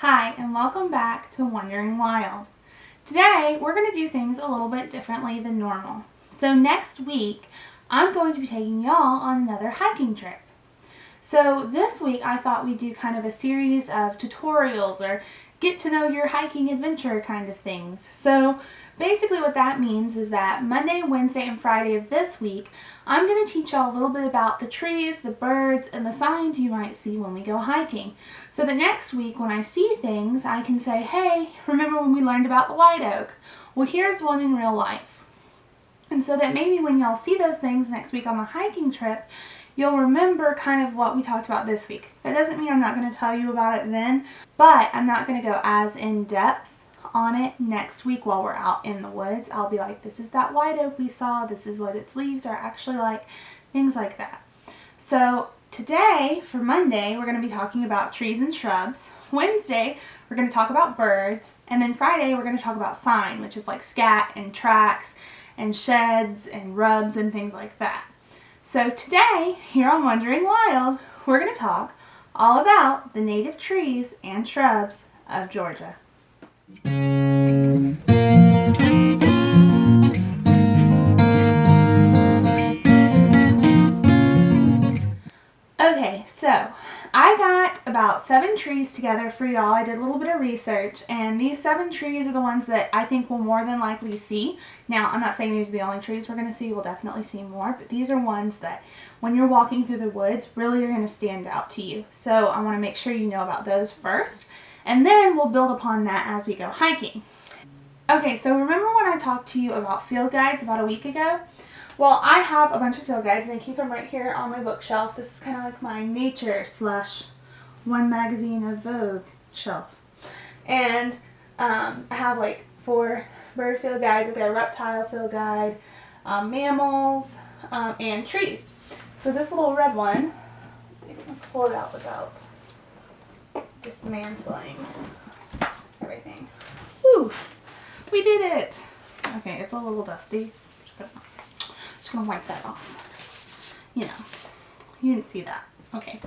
Hi, and welcome back to Wandering Wild. Today, we're going to do things a little bit differently than normal. So next week, I'm going to be taking y'all on another hiking trip. So this week, I thought we'd do kind of a series of tutorials or get to know your hiking adventure kind of things. So basically what that means is that Monday, Wednesday, and Friday of this week, I'm going to teach y'all a little bit about the trees, the birds, and the signs you might see when we go hiking. So that next week when I see things, I can say, hey, remember when we learned about the white oak? Well, here's one in real life. And so that maybe when y'all see those things next week on the hiking trip, you'll remember kind of what we talked about this week. That doesn't mean I'm not going to tell you about it then, but I'm not going to go as in depth on it next week while we're out in the woods. I'll be like, this is that white oak we saw, this is what its leaves are actually like, things like that. So today, for Monday, we're going to be talking about trees and shrubs. Wednesday, we're going to talk about birds. And then Friday, we're going to talk about sign, which is like scat and tracks and sheds and rubs and things like that. So today, here on Wandering Wild, we're going to talk all about the native trees and shrubs of Georgia. Okay, so I got about 7 trees together for y'all. I did a little bit of research, and these 7 trees are the ones that I think we'll more than likely see. Now, I'm not saying these are the only trees we're going to see. We'll definitely see more, but these are ones that when you're walking through the woods really are going to stand out to you. So I want to make sure you know about those first, and then we'll build upon that as we go hiking. Okay, so remember when I talked to you about field guides about a week ago? Well, I have a bunch of field guides, and I keep them right here on my bookshelf. This is kind of like my nature / One Magazine of Vogue shelf. And I have like 4 bird field guides. I've got a reptile field guide, mammals, and trees. So this little red one, let's see if we can pull it out without dismantling everything. Woo! We did it! Okay, it's a little dusty. Just gonna wipe that off. You know, you didn't see that. Okay.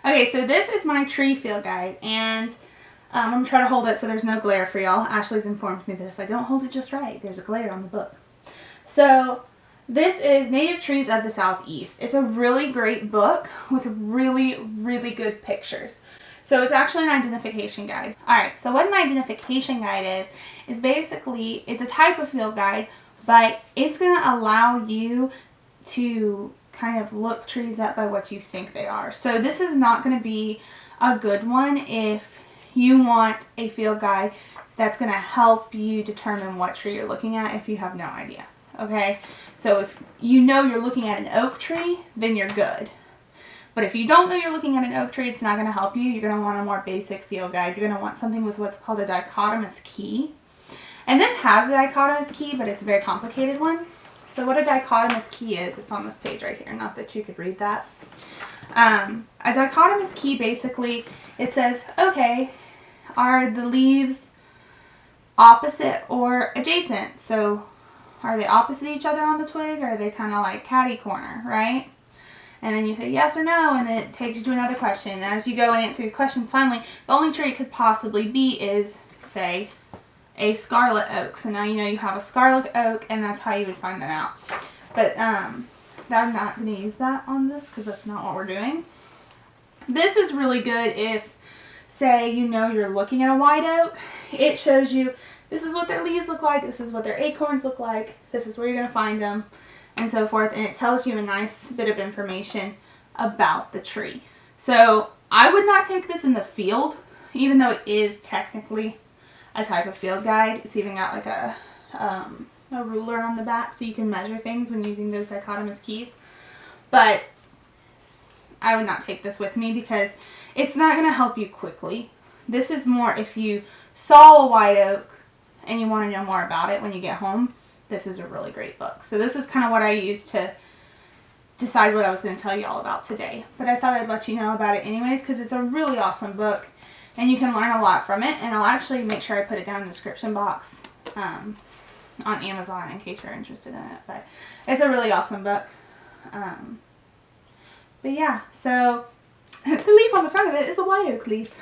Okay, so this is my tree field guide, and I'm gonna try to hold it so there's no glare for y'all. Ashley's informed me that if I don't hold it just right, there's a glare on the book. So this is Native Trees of the Southeast. It's a really great book with really, really good pictures. So it's actually an identification guide. Alright, so what an identification guide is basically, it's a type of field guide, but it's going to allow you to kind of look trees up by what you think they are. So this is not going to be a good one if you want a field guide that's going to help you determine what tree you're looking at if you have no idea. Okay? So if you know you're looking at an oak tree, then you're good. But if you don't know you're looking at an oak tree, it's not going to help you. You're going to want a more basic field guide. You're going to want something with what's called a dichotomous key. And this has a dichotomous key, but it's a very complicated one. So what a dichotomous key is, it's on this page right here. Not that you could read that. A dichotomous key, basically, it says, okay, are the leaves opposite or adjacent? So are they opposite each other on the twig, or are they kind of like catty corner, right? And then you say yes or no, and then it takes you to another question. And as you go and answer these questions, finally, the only tree it could possibly be is, say, a scarlet oak. So now you know you have a scarlet oak, and that's how you would find that out. But I'm not going to use that on this because that's not what we're doing. This is really good if, say, you know you're looking at a white oak. It shows you this is what their leaves look like, this is what their acorns look like, this is where you're going to find them, and so forth. And it tells you a nice bit of information about the tree. So I would not take this in the field, even though it is technically a type of field guide. It's even got like a ruler on the back so you can measure things when using those dichotomous keys. But I would not take this with me because it's not going to help you quickly. This is more if you saw a white oak and you want to know more about it when you get home. This is a really great book. So this is kind of what I used to decide what I was going to tell you all about today. But I thought I'd let you know about it anyways because it's a really awesome book. And you can learn a lot from it. And I'll actually make sure I put it down in the description box on Amazon in case you're interested in it. But it's a really awesome book. But yeah, so the leaf on the front of it is a white oak leaf.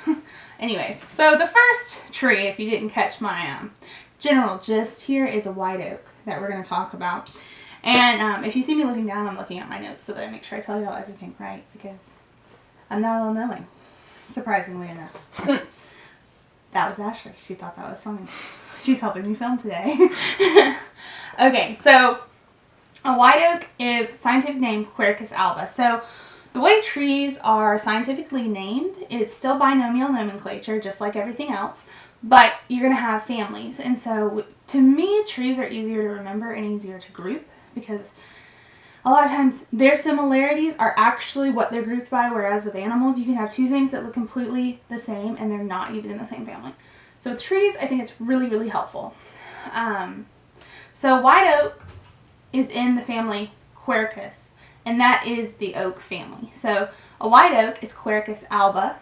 Anyways, so the first tree, if you didn't catch my general gist here, is a white oak that we're going to talk about. And if you see me looking down, I'm looking at my notes so that I make sure I tell y'all everything right, because I'm not all knowing, surprisingly enough. That was Ashley. She thought that was funny. She's helping me film today. Okay, so a white oak is scientific name Quercus alba. So the way trees are scientifically named is still binomial nomenclature, just like everything else, but you're going to have families. And so to me, trees are easier to remember and easier to group, because a lot of times their similarities are actually what they're grouped by, whereas with animals, you can have two things that look completely the same and they're not even in the same family. So with trees, I think it's really, really helpful. So white oak is in the family Quercus, and that is the oak family. So a white oak is Quercus alba.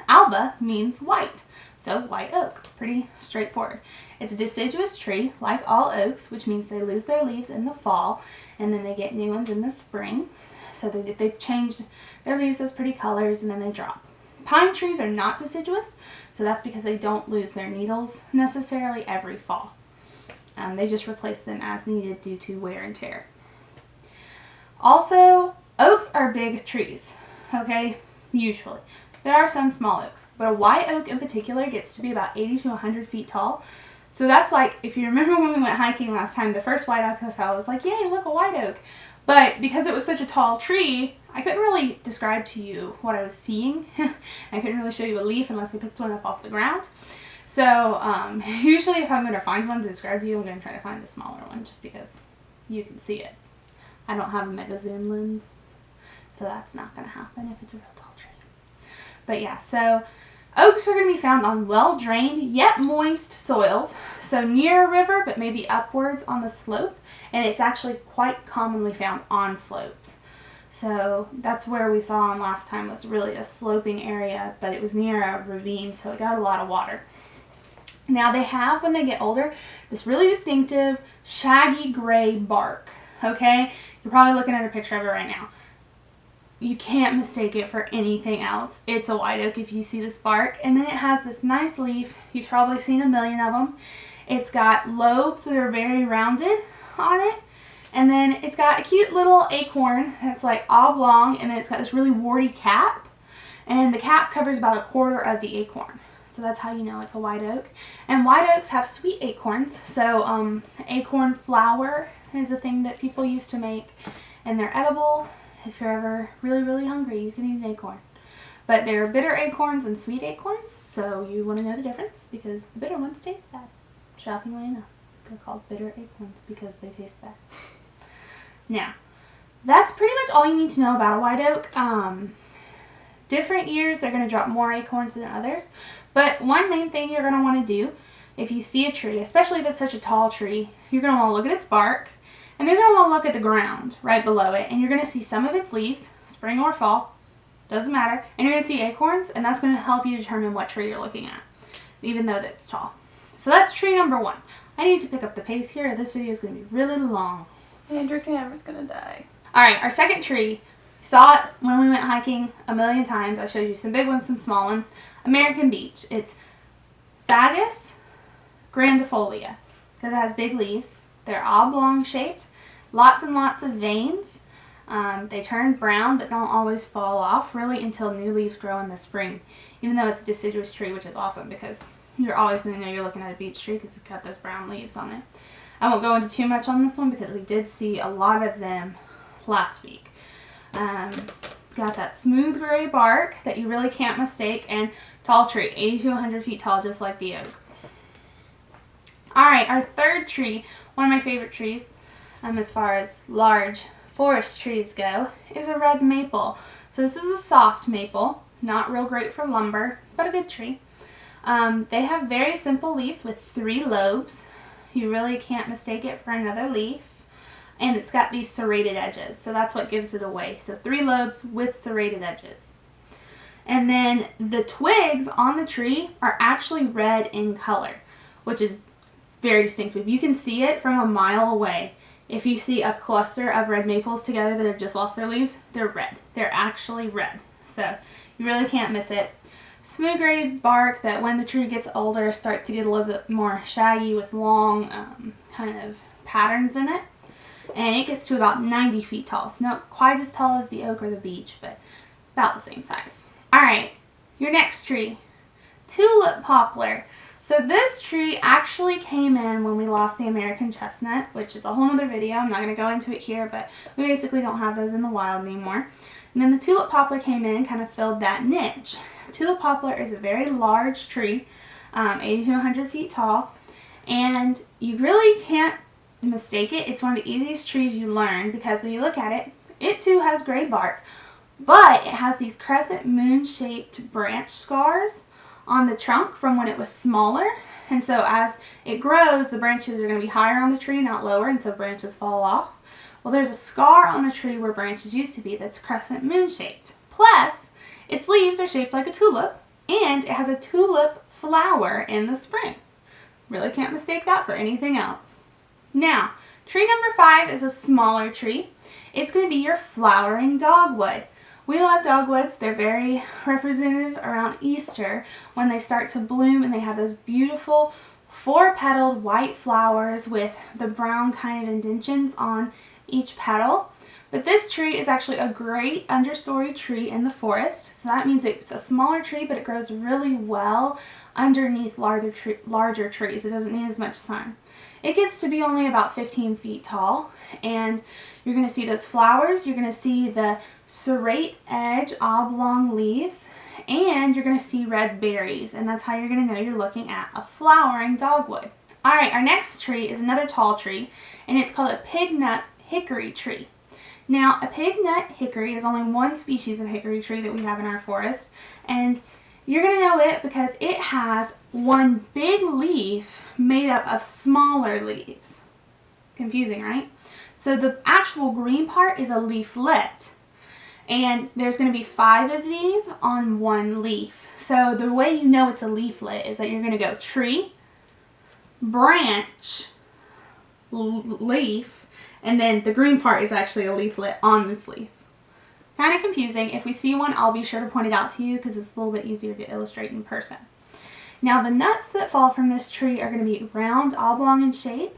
Alba means white, so white oak. Pretty straightforward. It's a deciduous tree, like all oaks, which means they lose their leaves in the fall, and then they get new ones in the spring. So they've changed their leaves as pretty colors, and then they drop. Pine trees are not deciduous, so that's because they don't lose their needles necessarily every fall. They just replace them as needed due to wear and tear. Also, oaks are big trees, okay, usually. There are some small oaks, but a white oak in particular gets to be about 80 to 100 feet tall. So that's like, if you remember when we went hiking last time, the first white oak I saw, I was like, yay, look, a white oak. But because it was such a tall tree, I couldn't really describe to you what I was seeing. I couldn't really show you a leaf unless I picked one up off the ground. So usually if I'm going to find one to describe to you, I'm going to try to find a smaller one just because you can see it. I don't have a mega zoom lens, so that's not going to happen if it's a real tall tree. But yeah, so oaks are going to be found on well-drained yet moist soils, so near a river but maybe upwards on the slope, and it's actually quite commonly found on slopes. So that's where we saw them last time, was really a sloping area, but it was near a ravine, so it got a lot of water. Now they have, when they get older, this really distinctive shaggy gray bark, okay? You're probably looking at a picture of it right now. You can't mistake it for anything else. It's a white oak if you see this bark. And then it has this nice leaf. You've probably seen a million of them. It's got lobes that are very rounded on it. And then it's got a cute little acorn that's like oblong, and then it's got this really warty cap. And the cap covers about a quarter of the acorn. So that's how you know it's a white oak. And white oaks have sweet acorns. So acorn flour is a thing that people used to make, and they're edible. If you're ever really, really hungry, you can eat an acorn. But there are bitter acorns and sweet acorns, so you want to know the difference, because the bitter ones taste bad. Shockingly enough, they're called bitter acorns because they taste bad. Now, that's pretty much all you need to know about a white oak. Different years, they're going to drop more acorns than others. But one main thing you're going to want to do, if you see a tree, especially if it's such a tall tree, you're going to want to look at its bark, and you're going to want to look at the ground right below it, and you're going to see some of its leaves, spring or fall, doesn't matter, and you're going to see acorns, and that's going to help you determine what tree you're looking at, even though it's tall. So that's tree number one. I need to pick up the pace here. This video is going to be really long. And your camera's going to die. Alright, our second tree, saw it when we went hiking a million times. I showed you some big ones, some small ones. American beech. It's Fagus grandifolia because it has big leaves. They're oblong shaped, lots and lots of veins. They turn brown but don't always fall off really until new leaves grow in the spring, even though it's a deciduous tree, which is awesome because you're always going to know you're looking at a beech tree because it's got those brown leaves on it. I won't go into too much on this one because we did see a lot of them last week. Got that smooth gray bark that you really can't mistake, and tall tree, 80 to 100 feet tall, just like the oak. Alright, our third tree, one of my favorite trees, as far as large forest trees go, is a red maple. So this is a soft maple, not real great for lumber, but a good tree. They have very simple leaves with 3 lobes. You really can't mistake it for another leaf. And it's got these serrated edges, so that's what gives it away. So 3 lobes with serrated edges. And then the twigs on the tree are actually red in color, which is very distinctive. You can see it from a mile away. If you see a cluster of red maples together that have just lost their leaves, they're red. They're actually red. So you really can't miss it. smooth gray bark that when the tree gets older starts to get a little bit more shaggy with long kind of patterns in it. And it gets to about 90 feet tall. It's not quite as tall as the oak or the beech, but about the same size. Alright, your next tree, tulip poplar. So this tree actually came in when we lost the American chestnut, which is a whole other video. I'm not going to go into it here, but we basically don't have those in the wild anymore. And then the tulip poplar came in and kind of filled that niche. Tulip poplar is a very large tree, 80 to 100 feet tall, and you really can't mistake it. It's one of the easiest trees you learn because when you look at it, it too has gray bark, but it has these crescent moon shaped branch scars on the trunk from when it was smaller. And so as it grows, the branches are going to be higher on the tree, not lower, and so branches fall off. Well, there's a scar on the tree where branches used to be that's crescent moon shaped. Plus, its leaves are shaped like a tulip, and it has a tulip flower in the spring. Really can't mistake that for anything else. Now, tree number 5 is a smaller tree. It's going to be your flowering dogwood. We love dogwoods. They're very representative around Easter when they start to bloom and they have those beautiful 4-petaled white flowers with the brown kind of indentions on each petal. But this tree is actually a great understory tree in the forest. So that means it's a smaller tree, but it grows really well underneath larger trees. It doesn't need as much sun. It gets to be only about 15 feet tall, and you're going to see those flowers, you're going to see the serrate edge oblong leaves, and you're going to see red berries, and that's how you're going to know you're looking at a flowering dogwood. Alright, our next tree is another tall tree, and it's called a pignut hickory tree. Now, a pignut hickory is only one species of hickory tree that we have in our forest, and you're going to know it because it has one big leaf made up of smaller leaves. Confusing, right? So the actual green part is a leaflet, and there's going to be 5 of these on one leaf. So the way you know it's a leaflet is that you're going to go tree, branch, leaf, and then the green part is actually a leaflet on this leaf. Kind of confusing. If we see one, I'll be sure to point it out to you because it's a little bit easier to illustrate in person. Now, the nuts that fall from this tree are going to be round, oblong in shape,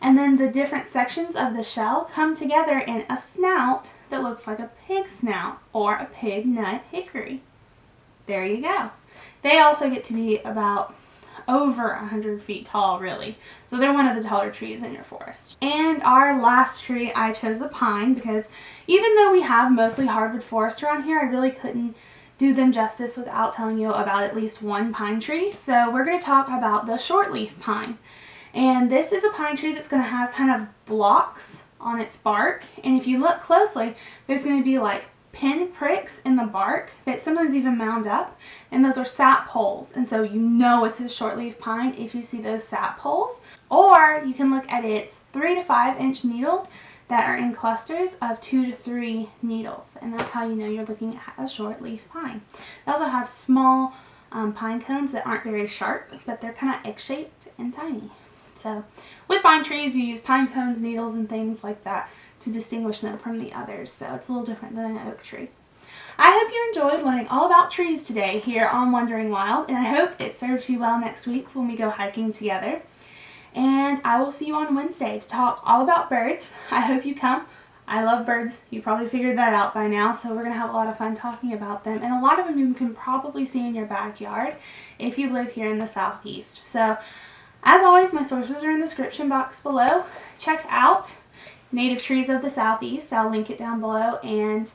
and then the different sections of the shell come together in a snout that looks like a pig snout or a pignut hickory. There you go. They also get to be about over 100 feet tall, really. So they're one of the taller trees in your forest. And our last tree, I chose a pine because even though we have mostly hardwood forest around here, I really couldn't do them justice without telling you about at least one pine tree. So we're going to talk about the shortleaf pine. And this is a pine tree that's going to have kind of blocks on its bark. And if you look closely, there's going to be like pin pricks in the bark that sometimes even mound up, and those are sap holes, and so you know it's a shortleaf pine if you see those sap holes. Or you can look at its 3 to 5 inch needles that are in clusters of 2 to 3 needles, and that's how you know you're looking at a shortleaf pine. They also have small pine cones that aren't very sharp, but they're kind of egg-shaped and tiny. So with pine trees, you use pine cones, needles, and things like that to distinguish them from the others, so it's a little different than an oak tree. I hope you enjoyed learning all about trees today here on Wandering Wild, and I hope it serves you well next week when we go hiking together. And I will see you on Wednesday to talk all about birds. I hope you come. I love birds. You probably figured that out by now, so we're going to have a lot of fun talking about them. And a lot of them you can probably see in your backyard if you live here in the Southeast. So, as always, my sources are in the description box below. Check out Native Trees of the Southeast. I'll link it down below. And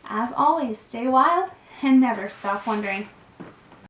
as always, stay wild and never stop wondering.